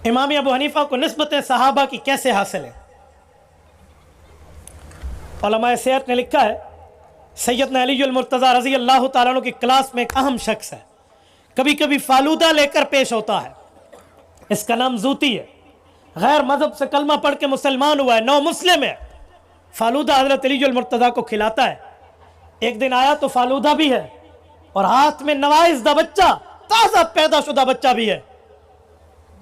امام ابو حنیفہ کو نسبت صحابہ کی کیسے حاصل ہے؟ علماء سیر نے لکھا ہے سیدنا علی المرتضیٰ رضی اللہ تعالیٰ عنہ کی کلاس میں ایک اہم شخص ہے، کبھی کبھی فالودہ لے کر پیش ہوتا ہے، اس کا نام زوتی ہے، غیر مذہب سے کلمہ پڑھ کے مسلمان ہوا ہے، نو مسلم ہے، فالودہ حضرت علی المرتضیٰ کو کھلاتا ہے۔ ایک دن آیا تو فالودہ بھی ہے اور ہاتھ میں نوائزدہ بچہ، تازہ پیدا شدہ بچہ بھی ہے۔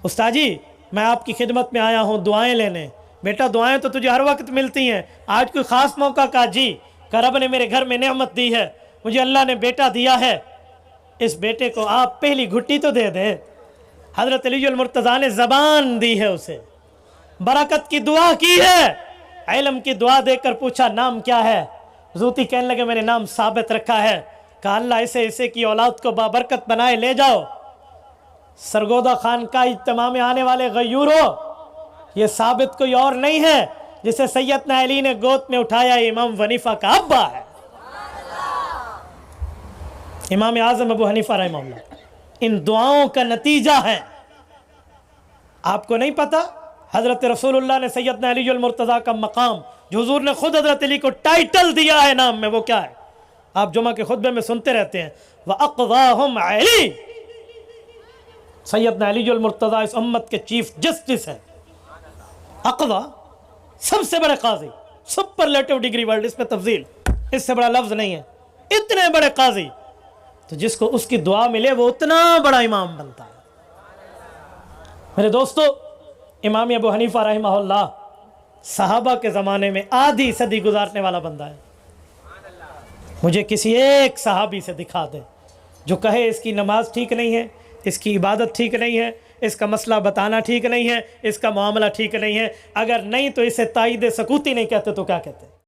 استاد جی میں آپ کی خدمت میں آیا ہوں دعائیں لینے۔ بیٹا دعائیں تو تجھے ہر وقت ملتی ہیں، آج کوئی خاص موقع کا؟ جی کہ رب نے میرے گھر میں نعمت دی ہے، مجھے اللہ نے بیٹا دیا ہے، اس بیٹے کو آپ پہلی گھٹی تو دے دیں۔ حضرت علی المرتضیٰ نے زبان دی ہے، اسے برکت کی دعا کی ہے، علم کی دعا دے کر پوچھا نام کیا ہے؟ زوتی کہنے لگے میں نے نام ثابت رکھا ہے۔ کہا اللہ اسے کی اولاد کو بابرکت بنائے لے جاؤ۔ سرگودہ خان کا اجتماع میں آنے والے غیورو، یہ ثابت کوئی اور نہیں ہے، جسے سیدنا علی نے گود میں اٹھایا امام حنیفہ کا ابا ہے، امام اعظم ابو حنیفہ رحمہ اللہ۔ ان دعاؤں کا نتیجہ ہے۔ آپ کو نہیں پتا حضرت رسول اللہ نے سیدنا علی المرتضیٰ کا مقام جو حضور نے خود حضرت علی کو ٹائٹل دیا ہے نام میں، وہ کیا ہے؟ آپ جمعہ کے خطبے میں سنتے رہتے ہیں وَأَقْضَاهُمْ عَلِي۔ سیدنا علی المرتضیٰ اس امت کے چیف جسٹس ہیں۔ اقضا سب سے بڑے قاضی، سپرلیٹو ڈگری ورلڈ، اس میں تفضیل، اس سے بڑا لفظ نہیں ہے، اتنے بڑے قاضی، تو جس کو اس کی دعا ملے وہ اتنا بڑا امام بنتا ہے۔ میرے دوستو امام ابو حنیفہ رحمہ اللہ صحابہ کے زمانے میں آدھی صدی گزارنے والا بندہ ہے۔ مجھے کسی ایک صحابی سے دکھا دیں جو کہے اس کی نماز ٹھیک نہیں ہے، اس کی عبادت ٹھیک نہیں ہے، اس کا مسئلہ بتانا ٹھیک نہیں ہے، اس کا معاملہ ٹھیک نہیں ہے۔ اگر نہیں تو اسے تائید سکوتی نہیں کہتے تو کیا کہتے؟